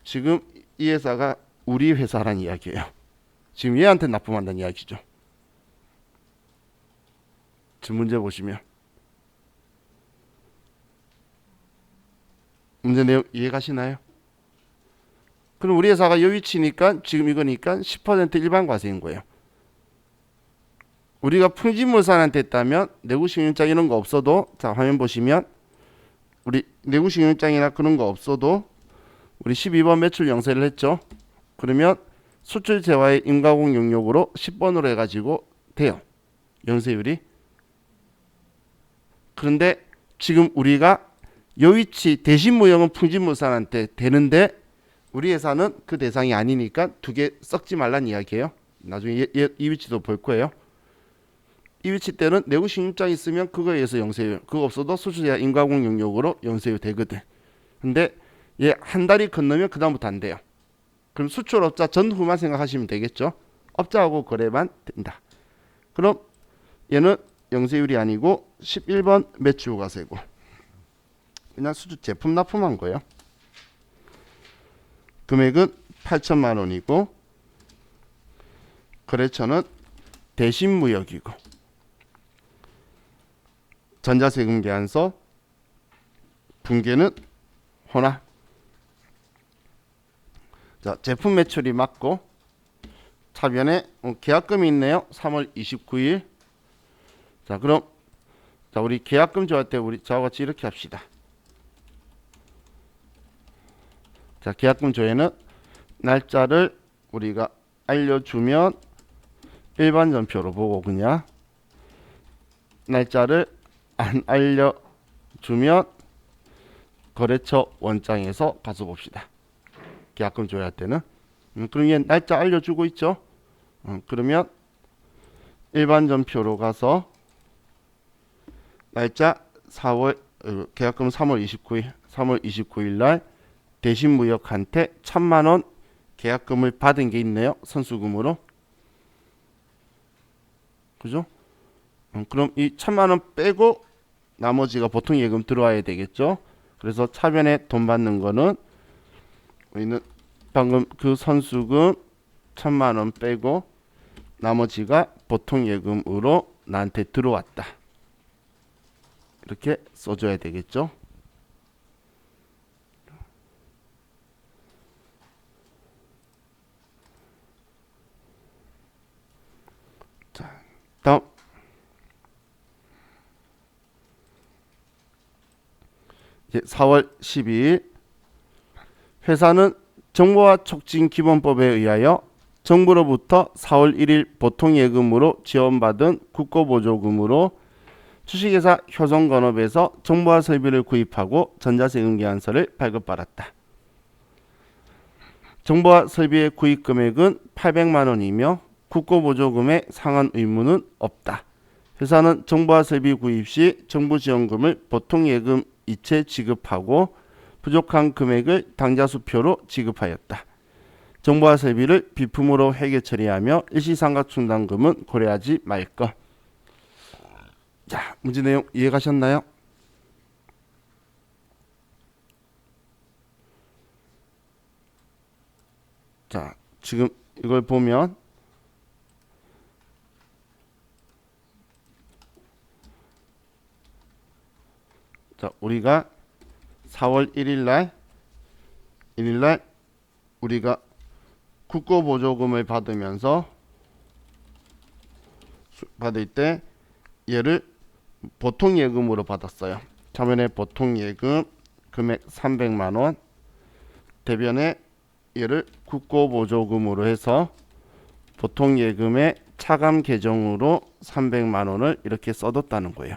지금 이 회사가 우리 회사란 이야기예요. 지금 얘한테 납품한다는 이야기죠. 지금 문제 보시면 문제 내용 이해가시나요? 그럼 우리 회사가 이 위치니까 지금 이거니까 10% 일반 과세인 거예요. 우리가 풍진물산한테 했다면 내구신용장 이런 거 없어도 자 화면 보시면 우리 내구신용장이나 그런 거 없어도 우리 12번 매출 영세를 했죠. 그러면 수출 재화의 인가공 용역으로 10번으로 해가지고 돼요. 영세율이. 그런데 지금 우리가 요 위치 대신무역은 풍진물산한테 되는데 우리 회사는 그 대상이 아니니까 두 개 섞지 말란 이야기예요. 나중에 이 위치도 볼 거예요. 이 위치 때는 내구신용장 있으면 그거에 의해서 영세율, 그거 없어도 수출재화 인가공 용역으로 영세율 되거든. 근데 얘 한 달이 건너면 그 다음부터 안 돼요. 그럼 수출업자 전후만 생각하시면 되겠죠. 업자하고 거래만 된다. 그럼 얘는 영세율이 아니고 11번 매출과세고 그냥 수출 제품 납품한 거예요. 금액은 8천만 원이고 거래처는 대신무역이고 전자세금 계약서 분계는 혼합. 자, 제품 매출이 맞고 차변에 계약금이 있네요. 3월 29일. 자, 그럼 자, 우리 계약금 조할 때 우리 저와 같이 이렇게 합시다. 자, 계약금 조회는 날짜를 우리가 알려주면 일반 전표로 보고, 그냥 날짜를 안 알려주면 거래처 원장에서 가서 봅시다. 계약금 조회할 때는. 그럼 얘 날짜 알려주고 있죠. 그러면 일반 전표로 가서 날짜 4월 계약금 3월 29일 날 대신무역한테 1,000만원 계약금을 받은 게 있네요. 선수금으로. 그죠? 그럼 이 1,000만원 빼고 나머지가 보통 예금 들어와야 되겠죠. 그래서 차변에 돈 받는 거는 우리는 방금 그 선수금 1,000만원 빼고 나머지가 보통 예금으로 나한테 들어왔다. 이렇게 써줘야 되겠죠. 자, 다음 이제 4월 12일 회사는 정보화 촉진 기본법에 의하여 정부로부터 4월 1일 보통예금으로 지원받은 국고보조금으로 주식회사 효성건업에서 정보화 설비를 구입하고 전자세금 계산서를 발급받았다. 정보화 설비의 구입 금액은 800만원이며 국고보조금의 상환 의무는 없다. 회사는 정보화 설비 구입 시 정부지원금을 보통예금 이체 지급하고 부족한 금액을 당좌수표로 지급하였다. 정보화 설비를 비품으로 회계 처리하며 일시상각충당금은 고려하지 말 것. 자, 문제 내용 이해가셨나요? 자, 지금 이걸 보면 자, 우리가 4월 1일 날 우리가 국고보조금을 받으면서 받을 때 얘를 보통예금으로 받았어요. 차변에 보통예금 금액 300만원, 대변에 얘를 국고보조금으로 해서 보통예금의 차감 계정으로 300만원을 이렇게 써뒀다는 거예요.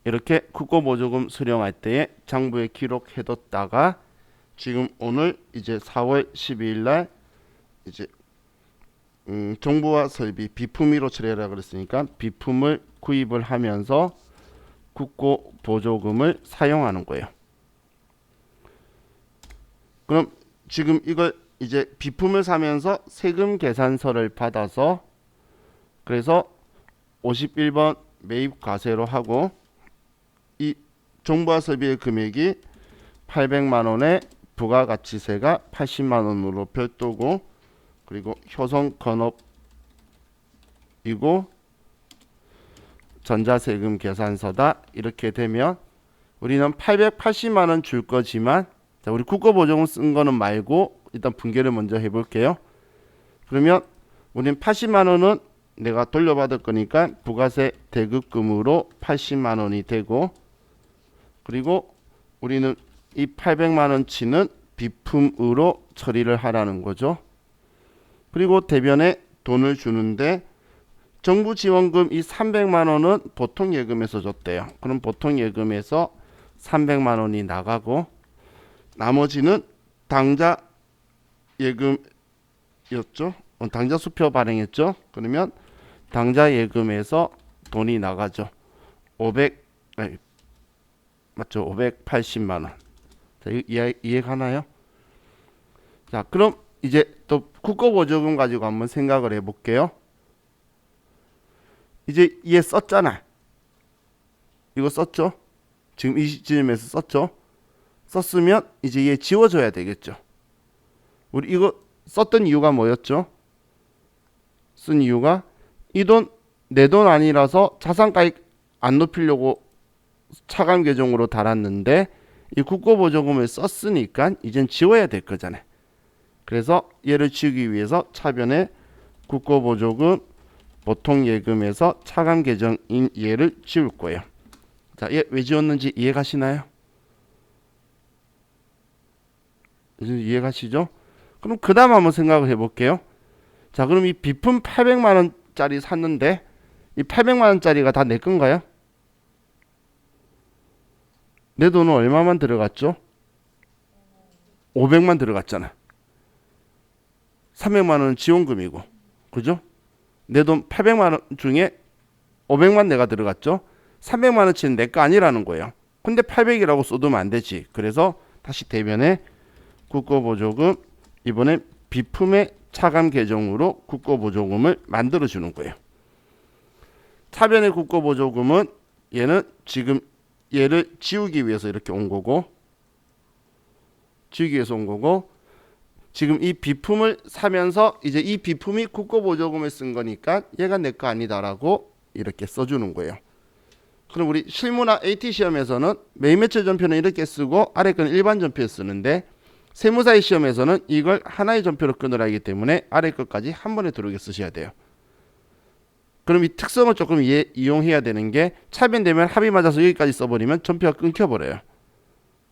이렇게 국고보조금 수령할 때에 장부에 기록해뒀다가 지금 오늘 이제 4월 12일 날 이제 정보화 설비 비품위로 처리하라 그랬으니까 비품을 구입을 하면서 국고보조금을 사용하는 거예요. 그럼 지금 이걸 이제 비품을 사면서 세금 계산서를 받아서 그래서 51번 매입 과세로 하고 이 정보화 설비의 금액이 800만원에 부가가치세가 80만원으로 별도고 그리고 효성건업이고 전자세금 계산서다. 이렇게 되면 우리는 880만원 줄 거지만 자, 우리 국고보조금 쓴 거는 말고 일단 분개를 먼저 해볼게요. 그러면 우리는 80만원은 내가 돌려받을 거니까 부가세 대급금으로 80만원이 되고 그리고 우리는 이 800만원치는 비품으로 처리를 하라는 거죠. 그리고 대변에 돈을 주는데 정부 지원금 이 300만원은 보통예금에서 줬대요. 그럼 보통예금에서 300만원이 나가고 나머지는 당좌 예금이었죠. 당좌 수표 발행했죠. 그러면 당좌 예금에서 돈이 나가죠. 580만원. 자, 이해가나요? 자, 그럼 이제 또 국고보조금 가지고 한번 생각을 해볼게요. 이제 얘 썼잖아. 이거 썼죠? 지금 이 시점에서 썼죠? 썼으면 이제 얘 지워줘야 되겠죠. 우리 이거 썼던 이유가 뭐였죠? 쓴 이유가 이 돈 내 돈 아니라서 자산가액 안 높이려고 차감 계정으로 달았는데 이 국고보조금을 썼으니까 이젠 지워야 될 거잖아요. 그래서 얘를 지우기 위해서 차변에 국고보조금 보통 예금에서 차감 계정인 얘를 지울 거예요. 자, 얘 왜 지웠는지 이해가시나요? 이해가시죠? 그럼 그 다음 한번 생각을 해볼게요. 자, 그럼 이 비품 800만 원짜리 샀는데 이 800만 원짜리가 다 내 건가요? 내 돈은 얼마만 들어갔죠? 500만 들어갔잖아. 300만 원은 지원금이고, 그죠? 내 돈 800만 원 중에 500만 내가 들어갔죠? 300만 원치는 내 거 아니라는 거예요. 근데 800이라고 써두면 안 되지. 그래서 다시 대변에 국고보조금, 이번엔 비품의 차감 계정으로 국고보조금을 만들어 주는 거예요. 차변의 국고보조금은 얘는 지금 얘를 지우기 위해서 이렇게 온 거고, 지우기 위해서 온 거고, 지금 이 비품을 사면서 이제 이 비품이 국고보조금을 쓴 거니까 얘가 내 거 아니다라고 이렇게 써주는 거예요. 그럼 우리 실무나 AT 시험에서는 매매처 전표는 이렇게 쓰고 아래 거는 일반 전표에 쓰는데, 세무사의 시험에서는 이걸 하나의 전표로 끊으라 하기 때문에 아래 것까지 한 번에 들어오게 쓰셔야 돼요. 그럼 이 특성을 조금 이용해야 되는 게, 차변되면 합이 맞아서 여기까지 써버리면 전표가 끊겨버려요.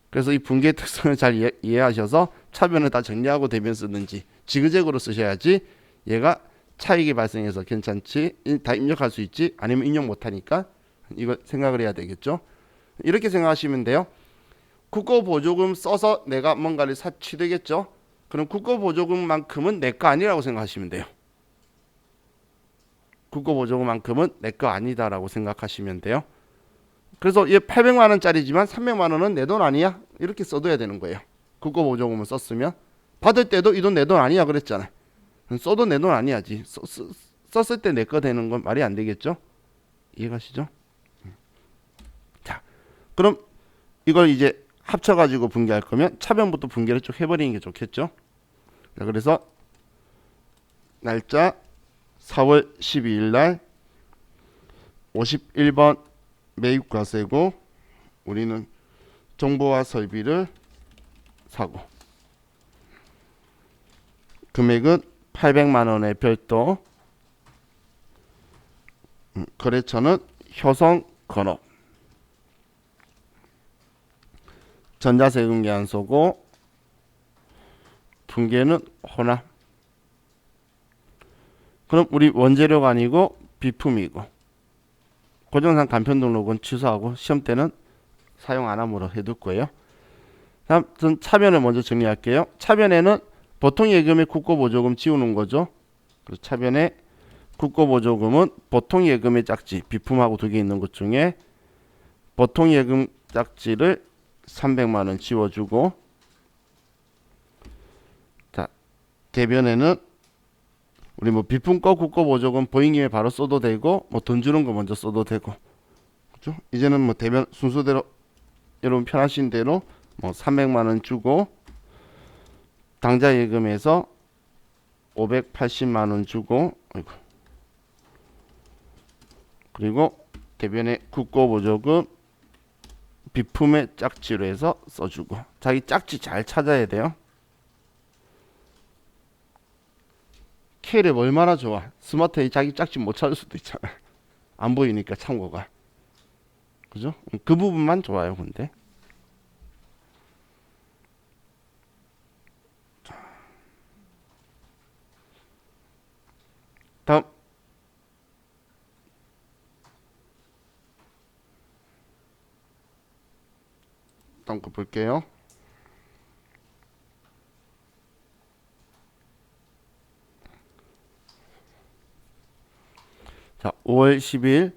그래서 이 분기의 특성을 잘 이해하셔서 차변을 다 정리하고 대변 쓰든지 지그재그로 쓰셔야지 얘가 차익이 발생해서 괜찮지, 다 입력할 수 있지, 아니면 입력 못하니까 이거 생각을 해야 되겠죠. 이렇게 생각하시면 돼요. 국고보조금 써서 내가 뭔가를 취득했죠. 그럼 국고보조금만큼은 내 거 아니라고 생각하시면 돼요. 국고보조금만큼은 내 거 아니다라고 생각하시면 돼요. 그래서 얘 800만 원짜리지만 300만 원은 내 돈 아니야? 이렇게 써둬야 되는 거예요. 국고보조금을 썼으면. 받을 때도 이 돈 내 돈 아니야 그랬잖아. 써도 내 돈 아니야지. 썼을 때 내 거 되는 건 말이 안 되겠죠? 이해가시죠? 자, 그럼 이걸 이제 합쳐가지고 분개할 거면 차변부터 분개를 쭉 해버리는 게 좋겠죠? 자, 그래서 날짜 4월 12일 날 51번 매입과세고, 우리는 정보와 설비를 사고, 금액은 800만 원의 별도, 거래처는 효성건업, 전자세금계산서고, 분계는 호남. 그럼 우리 원재료가 아니고 비품이고, 고정상 간편 등록은 취소하고 시험 때는 사용 안 함으로 해둘 거예요. 다음 전 차변을 먼저 정리할게요. 차변에는 보통 예금의 국고보조금 지우는 거죠. 그래서 차변에 국고보조금은 보통 예금의 짝지, 비품하고 두 개 있는 것 중에 보통 예금 짝지를 300만 원 지워주고, 자, 대변에는 우리 뭐 비품 거 국고보조금 보인 김에 바로 써도 되고, 뭐 돈 주는 거 먼저 써도 되고, 그죠? 이제는 뭐 대변 순서대로 여러분 편하신 대로 뭐 300만 원 주고, 당좌 예금에서 580만 원 주고, 아이고. 그리고 대변에 국고보조금 비품의 짝지로 해서 써주고, 자기 짝지 잘 찾아야 돼요. K랩 얼마나 좋아. 스마트에 자기 짝지 못 찾을 수도 있잖아. 안 보이니까 참고가. 그죠? 그 부분만 좋아요. 근데 다음 거 볼게요. 자, 5월 10일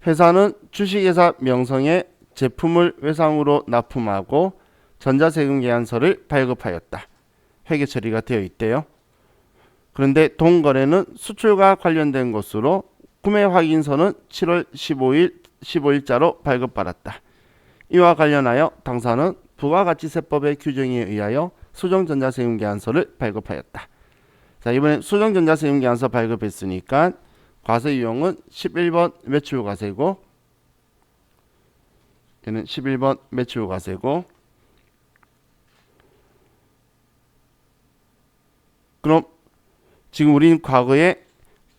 회사는 주식회사 명성의 제품을 외상으로 납품하고 전자세금 계산서를 발급하였다. 회계 처리가 되어 있대요. 그런데 동거래는 수출과 관련된 것으로 구매 확인서는 7월 15일자로 발급받았다. 이와 관련하여 당사는 부가가치세법의 규정에 의하여 수정전자세금 계산서를 발급하였다. 자, 이번엔 수정전자세금 계산서 발급했으니까 과세 유형은 11번 매출과세고, 얘는 11번 매출과세고, 그럼 지금 우리는 과거에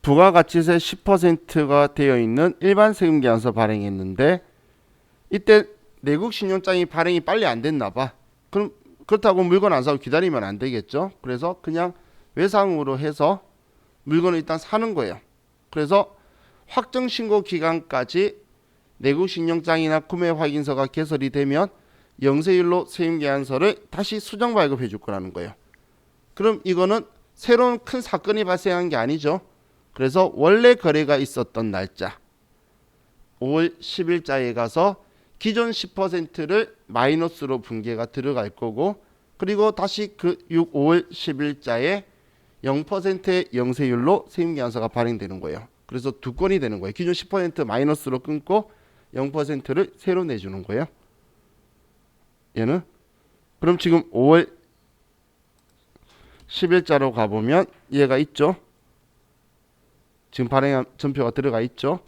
부가가치세 10%가 되어 있는 일반 세금계산서 발행했는데 이때 내국신용장이 발행이 빨리 안 됐나 봐. 그럼 그렇다고 물건 안 사고 기다리면 안 되겠죠. 그래서 그냥 외상으로 해서 물건을 일단 사는 거예요. 그래서 확정신고 기간까지 내국신용장이나 구매확인서가 개설이 되면 영세율로 세금계산서를 다시 수정 발급해 줄 거라는 거예요. 그럼 이거는 새로운 큰 사건이 발생한 게 아니죠. 그래서 원래 거래가 있었던 날짜 5월 10일자에 가서 기존 10%를 마이너스로 분계가 들어갈 거고, 그리고 다시 그 5월 10일자에 0%의 영세율로 세금계산서가 발행되는 거예요. 그래서 두 건이 되는 거예요. 기존 10% 마이너스로 끊고 0%를 새로 내주는 거예요. 얘는 그럼 지금 5월 10일자로 가보면 얘가 있죠. 지금 발행한 전표가 들어가 있죠.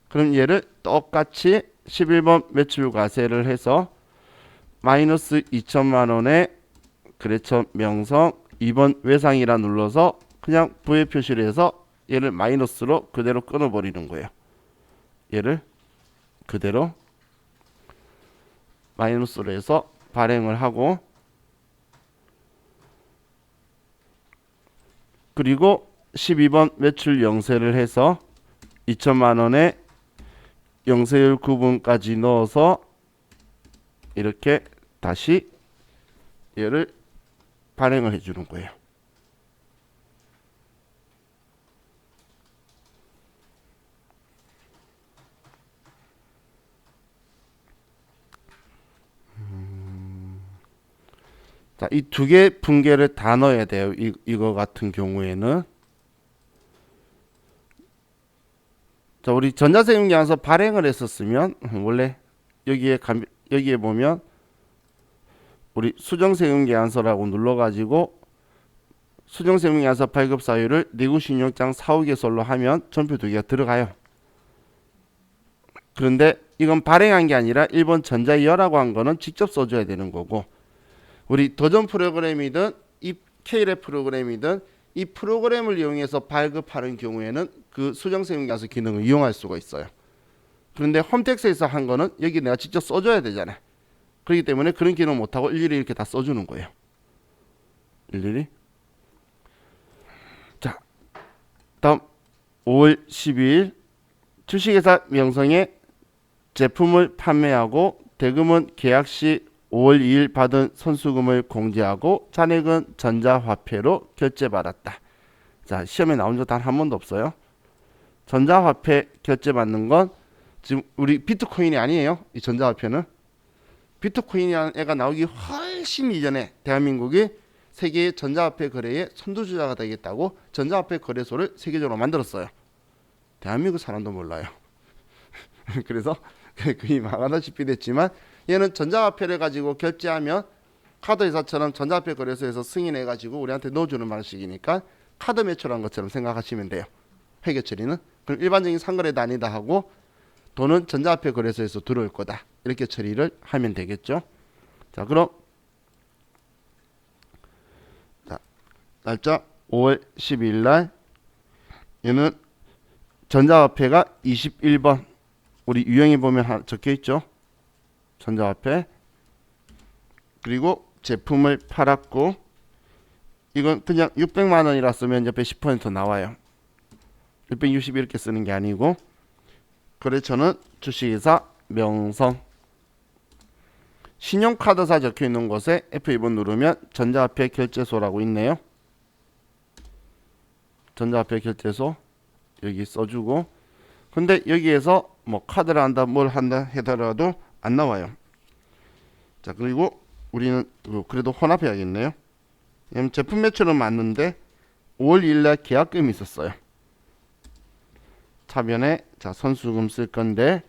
그럼 얘를 똑같이 11번 매출과세를 해서 마이너스 2천만 원에 거래처 명성 2번 외상이라 눌러서 그냥 부의 표시를 해서 얘를 마이너스로 그대로 끊어버리는 거예요. 얘를 그대로 마이너스로 해서 발행을 하고, 그리고 12번 매출 영세를 해서 2천만 원에 영세율 구분까지 넣어서 이렇게 다시 얘를 발행을 해주는 거예요. 자, 이 두 개 분계를 다 넣어야 돼요. 이거 같은 경우에는. 자, 우리 전자세금계산서 발행을 했었으면 원래 여기에 보면 우리 수정세금계산서라고 눌러가지고 수정세금계산서 발급사유를 내구신용장 사후개설로 하면 전표 두 개가 들어가요. 그런데 이건 발행한 게 아니라 일본 전자이어라고 한 거는 직접 써줘야 되는 거고, 우리 도전 프로그램이든 이 K랩 프로그램이든 이 프로그램을 이용해서 발급하는 경우에는 그 수정세금계산서 기능을 이용할 수가 있어요. 그런데 홈택스에서 한 거는 여기 내가 직접 써줘야 되잖아요. 그렇기 때문에 그런 기능 못하고 일일이 이렇게 다 써주는 거예요. 일일이. 자, 다음 5월 12일 주식회사 명성에 제품을 판매하고 대금은 계약 시 5월 2일 받은 선수금을 공제하고 잔액은 전자화폐로 결제받았다. 자, 시험에 나온 적 단 한 번도 없어요. 전자화폐 결제받는 건 지금 우리 비트코인이 아니에요. 이 전자화폐는 비트코인이라는 애가 나오기 훨씬 이전에 대한민국이 세계의 전자화폐 거래의 선두주자가 되겠다고 전자화폐 거래소를 세계적으로 만들었어요. 대한민국 사람도 몰라요. 그래서 거의 망하다시피 됐지만, 얘는 전자화폐를 가지고 결제하면 카드회사처럼 전자화폐 거래소에서 승인해가지고 우리한테 넣어주는 방식이니까 카드 매출한 것처럼 생각하시면 돼요. 회계 처리는. 그럼 일반적인 상거래도 아니다 하고 돈은 전자화폐 거래소에서 들어올 거다, 이렇게 처리를 하면 되겠죠. 자, 그럼 자, 날짜 5월 12일 날 얘는 전자화폐가 21번 우리 유형에 보면 적혀 있죠. 전자화폐. 그리고 제품을 팔았고, 이건 그냥 600만 원이라 쓰면 옆에 10% 나와요. 660 이렇게 쓰는 게 아니고, 거래처는 주식회사 명성. 신용카드사 적혀 있는 곳에 F2번 누르면 전자화폐 결제소라고 있네요. 전자화폐 결제소 여기 써주고, 근데 여기에서 뭐 카드를 한다 뭘 한다 하더라도 안 나와요. 자, 그리고 우리는 그래도 혼합해야겠네요. 왜냐면 제품 매출은 맞는데 5월 2일날 계약금이 있었어요. 차변에 자 선수금 쓸 건데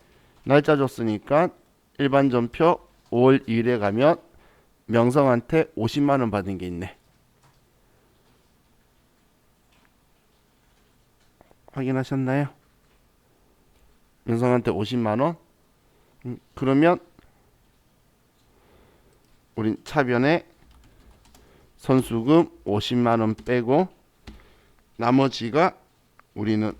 날짜 줬으니까 일반 전표 5월 2일에 가면 명성한테 50만 원 받은 게 있네. 확인하셨나요? 명성한테 50만 원. 그러면 우린 차변에 선수금 50만 원 빼고 나머지가 우리는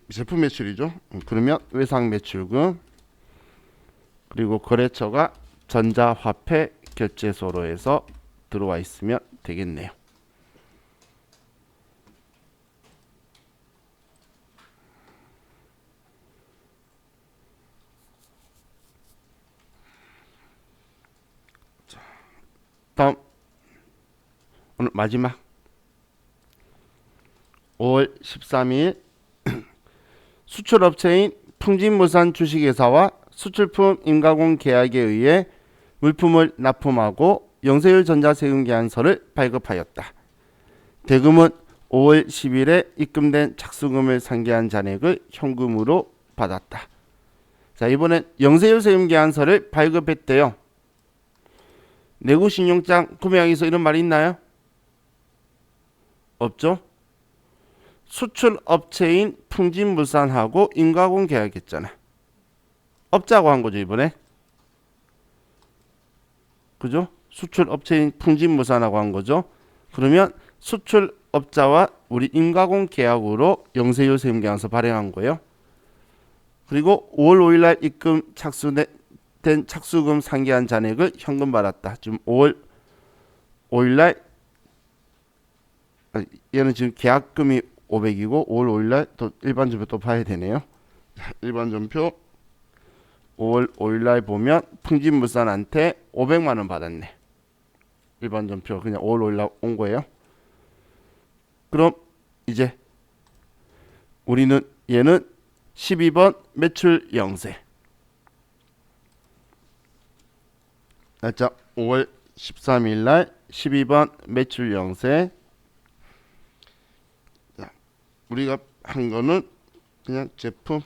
제품 매출이죠. 그러면 외상 매출금 그리고 거래처가 전자화폐 결제소로 해서 들어와 있으면 되겠네요. 다음 오늘 마지막 5월 13일 수출업체인 풍진물산 주식회사와 수출품 임가공 계약에 의해 물품을 납품하고 영세율 전자세금계약서를 발급하였다. 대금은 5월 10일에 입금된 착수금을 상계한 잔액을 현금으로 받았다. 자, 이번엔 영세율 세금계약서를 발급했대요. 내구신용장 구매항에서 이런 말이 있나요? 없죠? 수출업체인 풍진물산하고 임가공 계약했잖아. 업자고 한 거죠, 이번에. 그죠? 수출업체인 풍진물산하고 한 거죠. 그러면 수출업자와 우리 임가공 계약으로 영세율 세금계약서 발행한 거예요. 그리고 5월 5일날 입금 착수된 착수금 상계한 잔액을 현금 받았다. 지금 5월 5일날 얘는 지금 계약금이 500이고 5월 5일날 또 일반 전표 또 봐야 되네요. 일반 전표 5월 5일날 보면 풍진물산한테 500만 원 받았네. 일반 전표 그냥 5월 5일날 온 거예요. 그럼 이제 우리는 얘는 12번 매출 영세. 날짜 5월 13일날 12번 매출 영세. 자, 우리가 한 거는 그냥 제품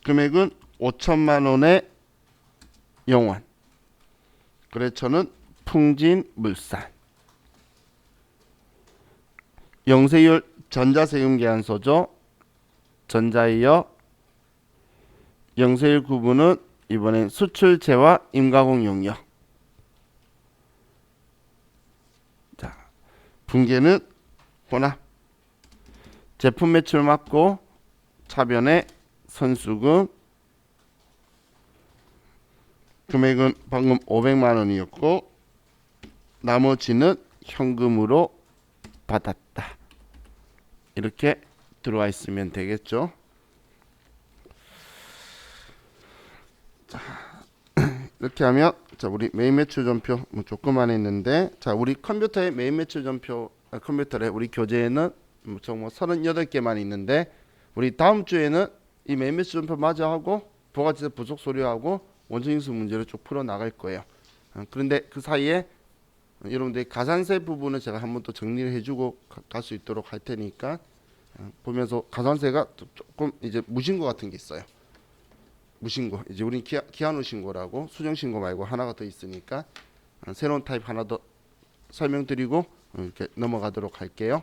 금액은 5천만 원의 영원. 거래처는 풍진물산. 영세율 전자세금계약서죠. 전자이어 영세율 구분은 이번엔 수출체와 임가공 용역. 자, 분계는 혼합. 제품 매출 맞고 차변에 선수금 금액은 방금 500만 원이었고 나머지는 현금으로 받았다. 이렇게 들어와 있으면 되겠죠. 자, 이렇게 하면 자, 우리 메인 매출 전표 뭐 조그만 했는데 자, 우리 컴퓨터의 메인 매출 전표 컴퓨터에 우리 교재에는 뭐 38개만 있는데 우리 다음 주에는 이 메인 매출 전표 마저 하고 부가가치세 부속 소료하고 원천징수 문제를 쭉 풀어 나갈 거예요. 그런데 그 사이에 여러분들 가산세 부분을 제가 한번 또 정리를 해주고 갈 수 있도록 할 테니까 보면서 가산세가 조금 이제 무신고 같은 게 있어요. 무신고 이제 우리 기한후 신고라고 수정 신고 말고 하나가 더 있으니까 새로운 타입 하나 더 설명드리고 이렇게 넘어가도록 할게요.